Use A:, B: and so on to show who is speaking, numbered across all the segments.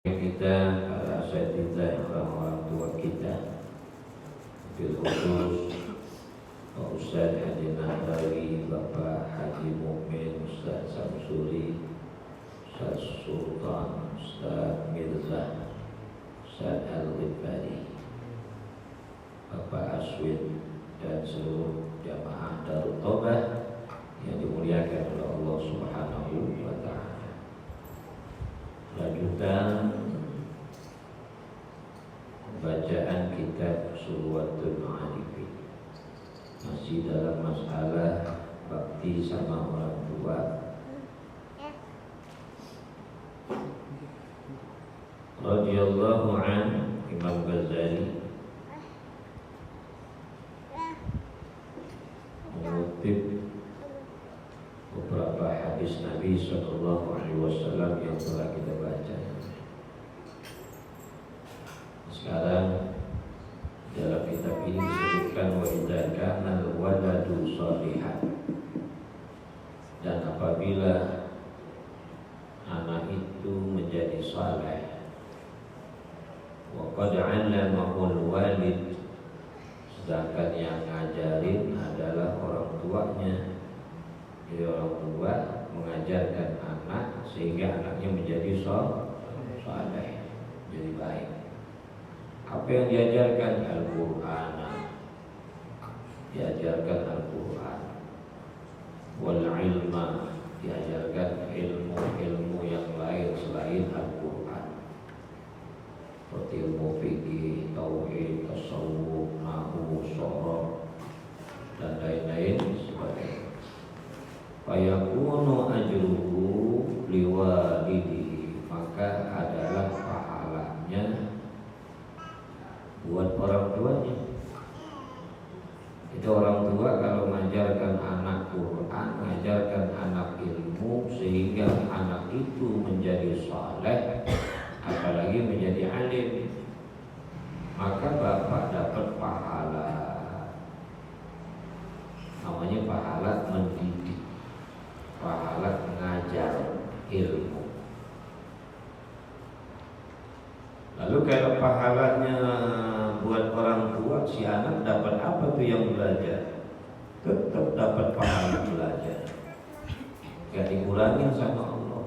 A: kita, para asatidz, orang tua kita, bil khusus Pak Ustaz Haji Nahrawi, Bapak Haji Mukmin, Ustaz Samsuri, Ustaz Sultan, Ustaz Mirza, Ustaz Al-Ghifari, Bapak Aswin, dan seluruh jamaah Darut Taubah yang dimuliakan oleh Allah Subhanahu wa Ta'ala. Lanjutan bacaan kitab Surwatul Arifin, masih dalam masalah bakti sama orang tua. Radhiyallahu an Imam Ghazali mengutip beberapa hadis Nabi Sallallahu Alaihi Wasallam yang telah kita baca. Sekarang dalam kitab ini disebutkan wa idza kana al-waladu shalihan, dan apabila anak itu menjadi saleh, wa qad 'allamahu al-walid, sedangkan yang ngajarin adalah orang tuanya. Jadi orang tua mengajarkan anak sehingga anaknya menjadi saleh, jadi baik. Apa yang diajarkan? Al-Qur'an. Diajarkan Al-Qur'an. Wal ilma, diajarkan ilmu-ilmu yang lain selain Al-Qur'an. Seperti ilmu fikih, tauhid, tasawuf, nahwu, sharaf, dan lain-lain sebagainya. Fayakunu ajruhu liwalidihi, maka adalah pahalanya buat orang tuanya. Itu orang tua kalau mengajarkan anak Quran, mengajarkan anak ilmu sehingga anak itu menjadi saleh, apalagi menjadi alim, maka bapak dapat pahala. Namanya pahala mendidik, pahala mengajar ilmu. Lalu kalau pahalanya buat orang tua, si anak dapat apa tuh yang belajar? Tetap dapat pahala belajar, gak dikurangin sama Allah.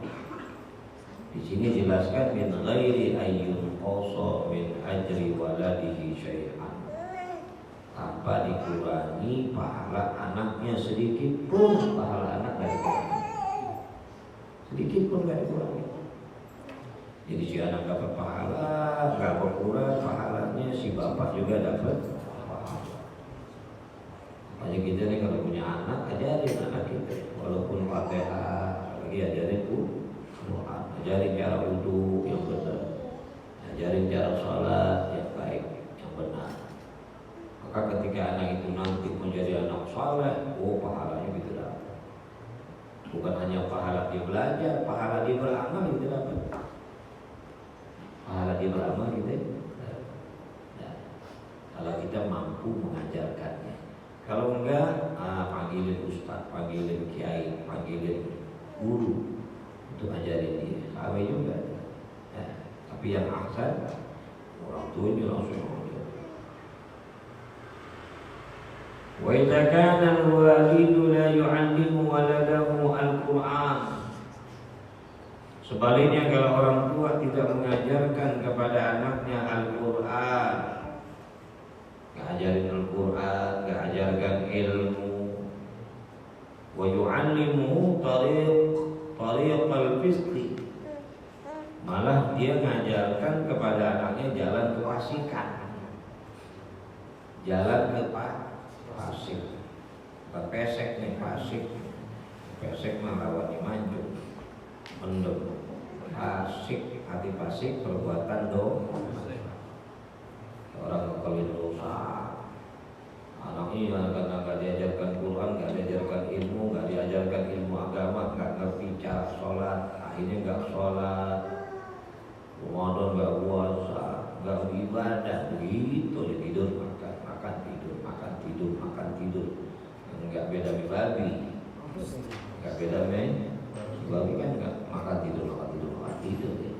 A: Di sini jelaskan min ghairi ayyun qasa min ajri waladihi syai'an, tanpa dikurangi pahala anaknya sedikit pun. Pahala anak gak dikurangi sedikit pun, gak dikurangi. Jadi si anak dapat pahala, gak berkurang pahalanya, si bapak juga dapat pahala. Makanya kita nih kalau punya anak, ajarin anak kita, walaupun Fatihah, lagi ajarin Quran, ajarin cara wudu yang benar, ajarin cara sholat yang baik, yang benar. Maka ketika anak itu nanti menjadi anak saleh, pahalanya gitu dapat. Bukan hanya pahala dia belajar, pahala dia beramal gitu dapat. Pahala dia beramal gitu. Nah, kalau kita mampu mengajarkannya. Kalau enggak, panggilin ustaz, panggilin kiai, panggilin guru untuk ajarin dia. Sama juga. Nah, tapi yang ahsan, orang tuanya langsung. Wa idza kana al-walidu la yu'allimu waladahu al-Qur'an, sebaliknya kalau orang tua tidak mengajarkan kepada anaknya Al-Qur'an, enggak ajarin Al-Qur'an, enggak ajarkan ilmu, wa yu'allimuhu tariq al-fisqi, malah dia mengajarkan kepada anaknya jalan kefasikan, jalan ke pasik, bukan pesek nih, pasik. Pesek mah lawan manjung, mendem. Pasik, hati pasik, perbuatan dosa. Orang ngekelin dosa. Anaknya karena gak diajarkan Quran, gak diajarkan ilmu, gak diajarkan ilmu agama, gak ngerti cara sholat, akhirnya gak sholat, Ramadan gak puasa, gak beribadah, begitu dia tidur makan tidur, makan tidur, makan tidur. Enggak beda babi, enggak beda babi kan enggak makan tidur ya.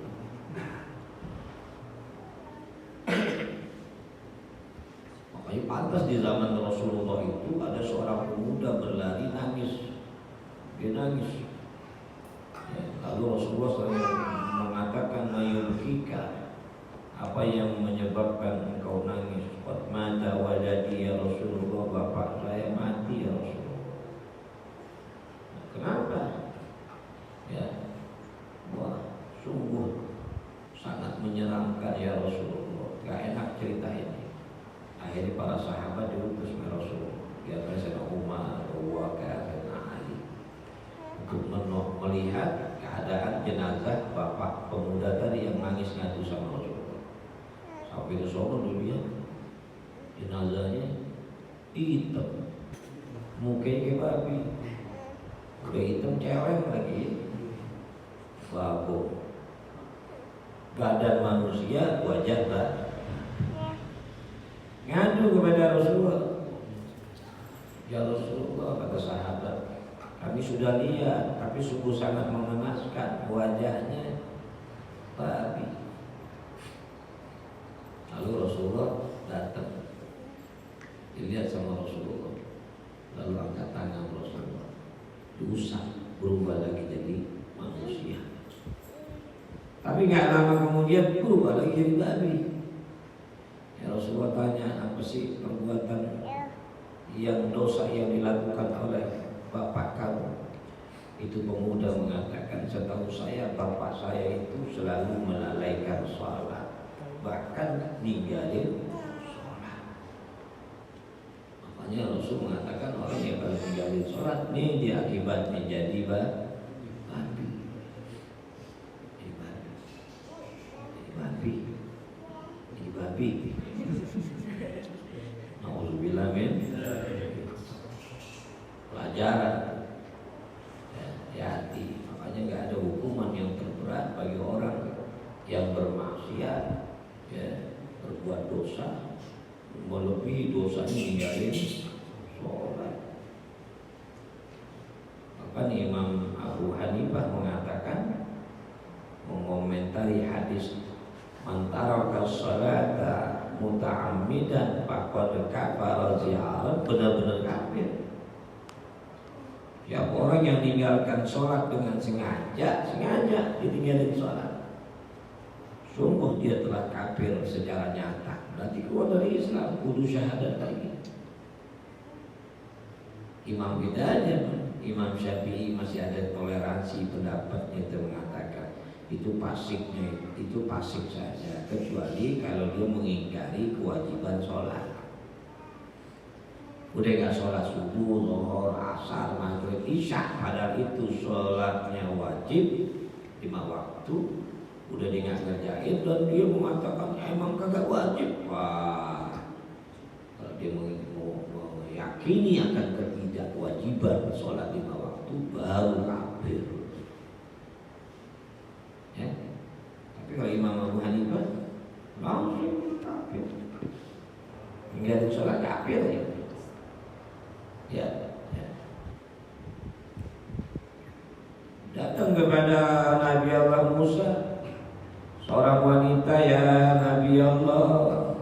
A: Jadi pantas di zaman Rasulullah itu ada seorang pemuda berlari nangis, dia nangis. Ya, lalu Rasulullah SAW mengatakan mayulkika, apa yang menyebabkan engkau nangis? Qad mata waladi ya Rasulullah, bapak saya mati ya Rasulullah. Nah, kenapa? Ya, wah sungguh sangat menyeramkan ya Rasulullah. Gak enak cerita ini. Akhirnya para sahabat diutus oleh Rasulullah. Dia Sayyidina Umar, Abu Bakar, dan Ali untuk melihat keadaan jenazah bapak pemuda tadi yang nangis ngadu sama Rasulullah. Sampai ke sono dulu ya, jenazahnya hitam, mukanya kayak babi, udah hitam cewek lagi, babu, badan manusia, wajah babi. Ngadu kepada Rasulullah, ya Rasulullah, kata sahabat, kami sudah lihat, tapi sungguh sangat mengenaskan, wajahnya babi. Lalu Rasulullah datang, dilihat sama Rasulullah, lalu angkat tangan Rasulullah, diusap, berubah lagi jadi manusia. Tapi nggak lama kemudian berubah lagi jadi babi. Ya Rasulullah tanya, apa sih perbuatan yang dosa yang dilakukan oleh bapak kamu? Itu pemuda mengatakan, setahu saya bapak saya itu selalu melalaikan sholat, bahkan ninggalin sholat. Makanya Rasul mengatakan orang yang kalau ninggalin sholat ini dia akibatnya jadi babi. Jadi babi. Nauzubillah min pelajaran. Hati-hati. Makanya nggak ada hukuman yang terberat bagi orang yang bermaksiat, ya, berbuat dosa, melebihi dosanya ninggalin sholat. Maka Imam Abu Hanifah mengatakan, mengomentari hadis man taraka sholata muta'ammidan faqad kafara ziyarat, benar-benar kafir. Ya, orang yang meninggalkan sholat dengan sengaja ditinggalin sholat, sungguh dia telah kafir secara nyata, berarti keluar dari Islam, kudu syahadat lagi. Imam bedanya, Imam Syafi'i masih ada toleransi pendapatnya, itu mengatakan itu fasik saja, kecuali kalau dia mengingkari kewajiban sholat. Udah gak sholat subuh, zuhur, asar, maghrib, isya, padahal itu sholatnya wajib 5 waktu, udah dia gak ngerjain dan dia mengatakan emang kagak wajib. Wah, kalau dia meyakini akan ketidakwajiban sholat 5 waktu, baru kafir. Ya. Tapi kalau Imam Abu Hanifah langsung kafir, ninggalin sholat kafir ya. Ya. Datang kepada Nabi Allah Musa seorang wanita, ya Nabi Allah,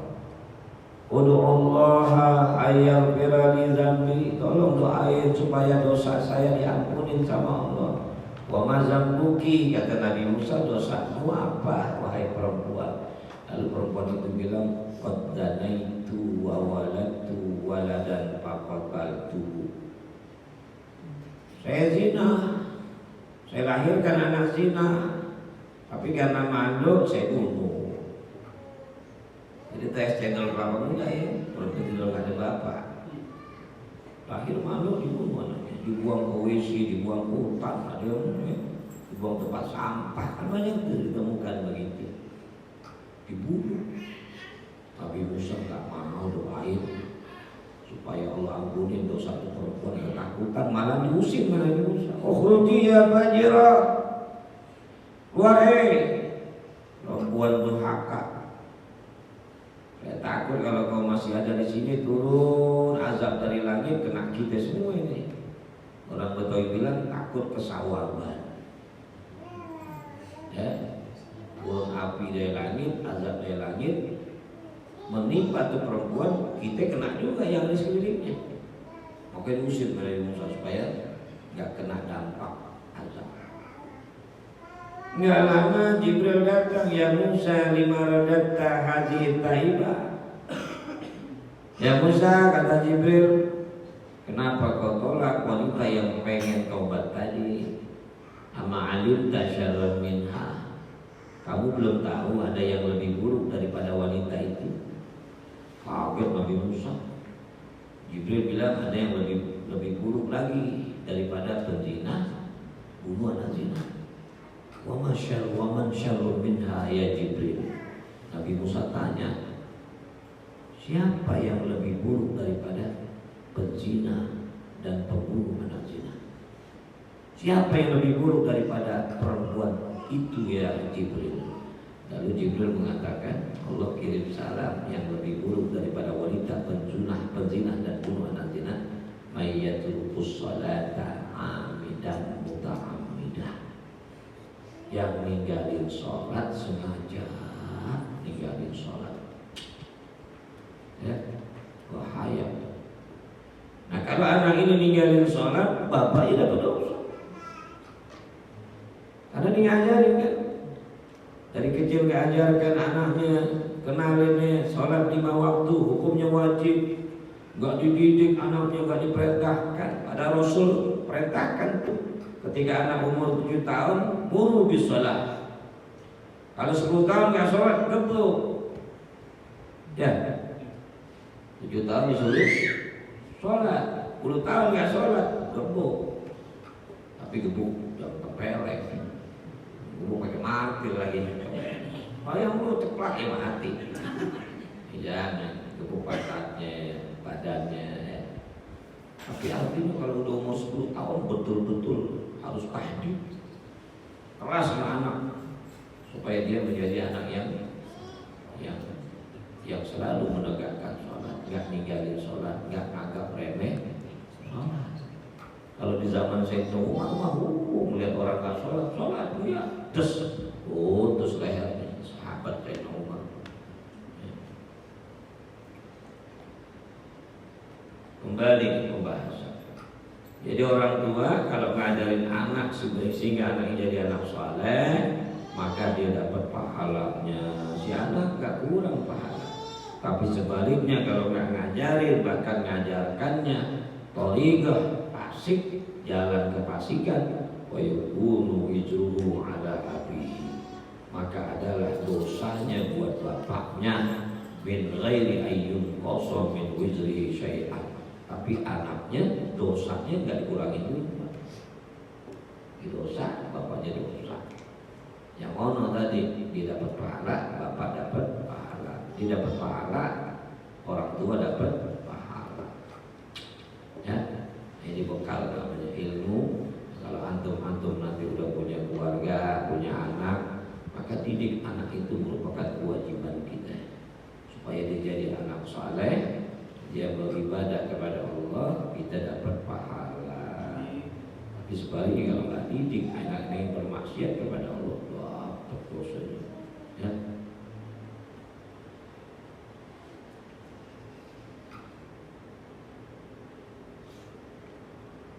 A: ud'ullaha ayyaghfira li dzambi, tolong doain supaya dosa saya diampunin sama Allah. Wa ma dzambuki, kata Nabi Musa, dosamu apa wahai perempuan? Lalu perempuan itu bilang, qad zanaitu wa waladtu waladan faqataltu. Saya zina, saya lahirkan anak zina, tapi karena malu saya bunuh. Jadi tes channel Kelapa Muda ya, perempuan tidak ada bapak, lahir malu dibunuh anaknya, dibuang ke WC, dibuang ke hutan, ada yang dibuang tempat sampah, kan banyak tuh ditemukan begitu, dibunuh. Tapi Musa nggak mau doain supaya Allah ampunin dosa itu perempuan, ketakutan, malah diusir Nabi Musa. Ukhruji ya fajira, keluar perempuan durhaka. Saya takut kalau kau masih ada di sini, turun azab dari langit kena kita semua ini. Orang Betawi bilang takut kesawaban. Ya, turun api dari langit, azab dari langit, menimpa tuh perempuan, kita kena juga yang di sekelilingnya. Makanya diusir Nabi Musa supaya nggak kena dampak azab. Nggak lama Jibril datang, ya Musa lima radatta hadhihi taibah. Ya Musa, kata Jibril, kenapa kau tolak wanita yang pengen taubat tadi? Ama alimta syarran minha. Kamu belum tahu ada yang lebih buruk daripada wanita itu? Kaget Nabi Musa. Jibril bilang ada yang lebih buruk lagi daripada penzina, bunuh anak zina. Wa man syarrun minha ya Jibril. Nabi Musa tanya, siapa yang lebih buruk daripada penzina dan pembunuh anak zina? Siapa yang lebih buruk daripada perempuan itu ya Jibril? Lalu Jibril mengatakan, Allah kirim salam yang lebih buruk daripada wanita penzina dan bunuh anak zina, mayyatul salata amidan muta'ammidah, yang ninggalin sholat sengaja ninggalin sholat. Ya, bahaya. Nah kalau anak ini ninggalin sholat, bapaknya dapat dosa. Karena dia ngajarin kan, dari kecil ngajarkan anaknya, kenalinnya sholat 5 waktu, hukumnya wajib. Gak dididik anaknya, gak diperintahkan. Ada Rasul perintahkan tuh, ketika anak umur 7 tahun, muru bis sholat. Kalau 10 tahun gak sholat, gebuk. Ya, 7 tahun disuruh sholat, 10 tahun gak sholat, gebuk. Tapi gebuk jangan kepelek, gebuk pakai martil lagi. Oh yang lu ceplak ya mati. Jangan gebuk pantatnya, badannya. Tapi artinya kalau udah umur 10 tahun betul-betul harus tahdid, keras sama anak, supaya dia menjadi anak yang selalu menegakkan sholat, nggak ninggalin sholat, nggak anggap remeh sholat. Kalau di zaman Sayyidina Umar melihat orang nggak sholat dia terus lehernya. Sahabat Sayyidina Umar. Kembali ke pembahasan. Jadi orang tua kalau ngajarin anak sehingga anaknya jadi anak soleh, maka dia dapat pahalanya. Si anak nggak kurang pahala. Tapi sebaliknya kalau nggak ngajarin, bahkan ngajarkannya thariqah fasik, jalan kefasikan, wa yakunu ijruhu ala abihi, maka adalah dosanya buat bapaknya, min ghairi ayyun qasa min wizrihi syai'an. Tapi anaknya dosanya nggak dikurangi juga. Dosa bapaknya dosa. Yang ono tadi dia dapat pahala, bapak dapat pahala. Dia dapat pahala, orang tua dapat pahala. Ya, ini bekal namanya ilmu. Kalau antum nanti udah punya keluarga, punya anak, maka didik anak itu merupakan kewajiban kita supaya dia jadi anak saleh. Dia beribadah kepada Allah, kita dapat pahala. Tapi sebaliknya kalau nggak didik anak yang bermaksiat kepada Allah, dapat dosanya. Ya.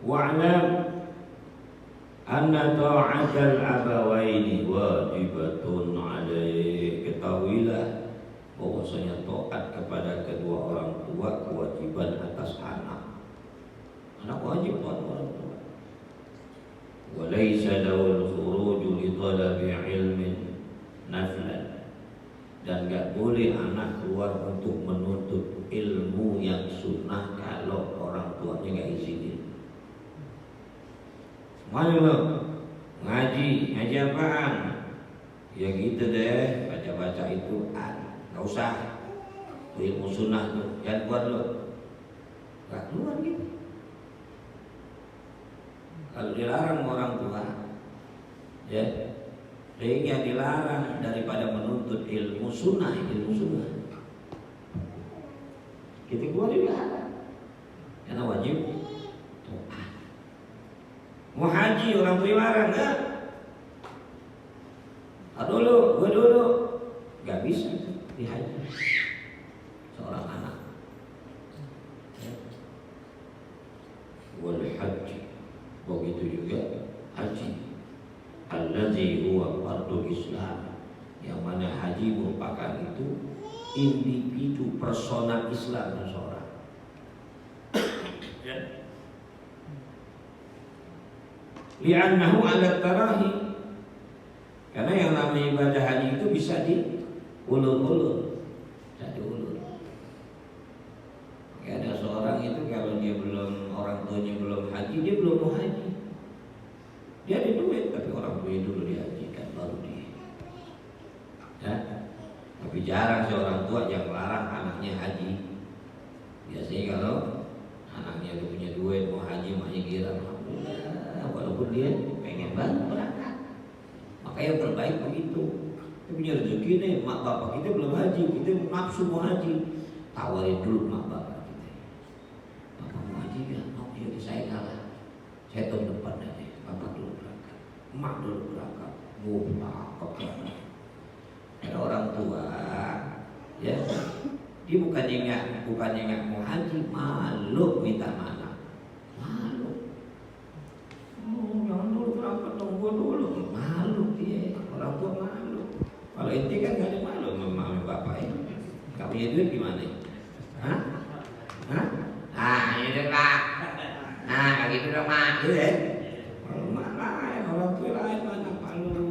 A: Wa'lam anna ta'atal abawaini wajibatun alaih. Ketahuilah bahwasanya taat kepada kedua orang tua kewajiban atas anak. Anak wajib taat orang tua. Wa laisa lawul khuruju li talabi ilmin naflan. Dan enggak boleh anak keluar untuk menuntut ilmu yang sunnah kalau orang tuanya enggak izinin. Mana lo? Ngaji apaan? Ya gitu deh, baca-baca itu nggak usah. Ilmu sunnah tuh, jangan keluar lo. Nggak keluar gitu. Kalau dilarang orang tua, ya, sehingga dilarang daripada menuntut ilmu sunnah. Kita keluar juga, karena wajib. Mau haji orang tua larang kan? Gue dulu, gak bisa dihaji. haji merupakan itu individu personal Islam seseorang. Ya. Li'annahu 'ala tarahi. Karena yang namanya ibadah haji itu bisa diulur-ulur. Bisa diulur. Kayak ada seorang itu kalau dia belum, orang tuanya belum haji, dia belum mau haji. Dia ada duit tapi orang tuanya dulu dihajikan baru dia. Ya. Tapi jarang seorang tua yang melarang anaknya haji. Biasanya kalau anaknya udah punya duit mau haji, maknya girang, walaupun dia pengen banget berangkat. Maka yang terbaik begitu. Kita punya rezeki nih, mak bapak kita belum haji, kita nafsu mau haji, tawarin dulu mak bapak kita. Bapak mau haji ya? Mau jadi saya kalah. Saya tahun depan aja, bapak dulu berangkat, mak dulu berangkat. Ada orang tua, ya, dia bukannya nggak mau haji, malu minta mana, malu. Jangan dulu berangkat, tunggu dulu, malu dia, orang tua malu. Kalau ente kan nggak ada malu sama mama bapak ini, nggak punya duit gimana? Hah? Hah? Ah, ini pak, nah kayak gitu dong mak, gitu ya. Kalau mak lain, orang tua lain mana malu.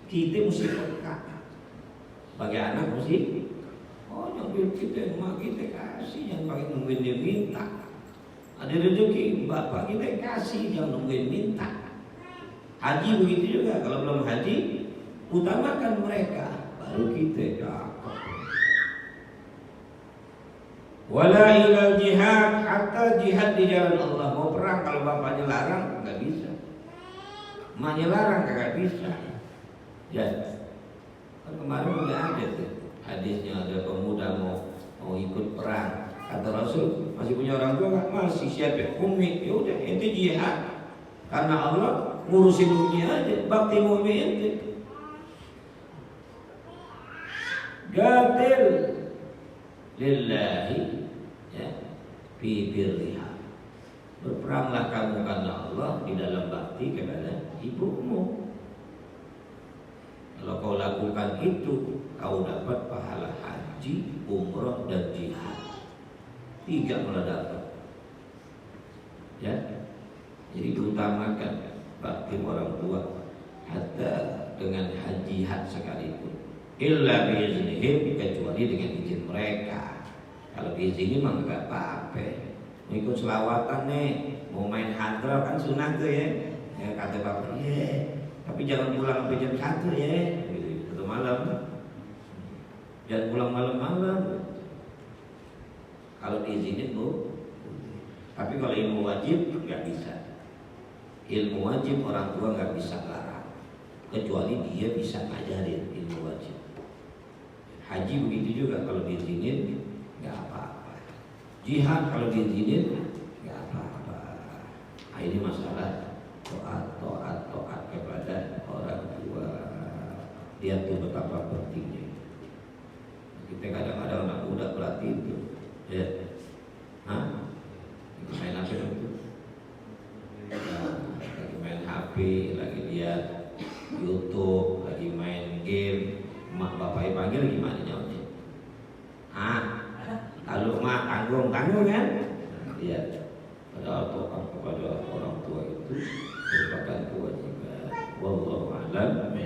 A: Kita mesti peka. Bagi anak mesti, oh yang duit kita, mak kita kasih, jangan pakai nungguin dia minta. Ada rezeki, bapak kita kasih, jangan nungguin minta. Haji begitu juga, kalau belum haji, utamakan mereka, baru kita cakap. Wala ilal jihad, hatta jihad di jalan Allah. Mau perang kalau bapaknya larang, nggak bisa. Emaknya larang, nggak bisa. Ya. Kemarin udah ada tuh hadisnya, ada pemuda mau ikut perang, kata Rasul, masih punya orang tua nggak? Masih. Siapa? Umi. Ya udah, ente jihad karena Allah, ngurusin dunia aja, bakti umi ente. Gatil lillahi, ya, fi birriha. Berperanglah kamu karena Allah di dalam bakti kepada ibumu. Kalau kau lakukan itu, kau dapat pahala haji, umrah, dan jihad. 3 malah dapat. Ya, jadi diutamakan bakti orang tua, hatta dengan haji jihad sekalipun. Illa biiznihim, kecuali dengan izin mereka. Kalau diizinin mah nggak apa-apa. Mau ikut selawatan nih, mau main hadroh kan sunat tuh ya. Ya kata bapak, tapi jangan pulang sampai jam 1 ya, gitu, malam. Jangan pulang malam-malam. Kalau diizinin bu. Tapi kalau ilmu wajib nggak bisa. Ilmu wajib orang tua nggak bisa larang, kecuali dia bisa ngajarin ilmu wajib. Haji begitu juga, kalau diizinin nggak apa-apa. Jihad kalau diizinin nggak apa-apa. Nah, ini masalah toat kepada orang tua. Lihat tuh betapa pentingnya. Kita kadang-kadang anak muda pelatih itu, ya, main apa itu? Lagi main HP, lagi lihat YouTube, lagi main game. Mak bapaknya panggil gimana jawabnya? Lalu mak tanggung kan? Lihat. Padahal toat kepada orang tua itu merupakan kewajiban. Wallahu a'lam.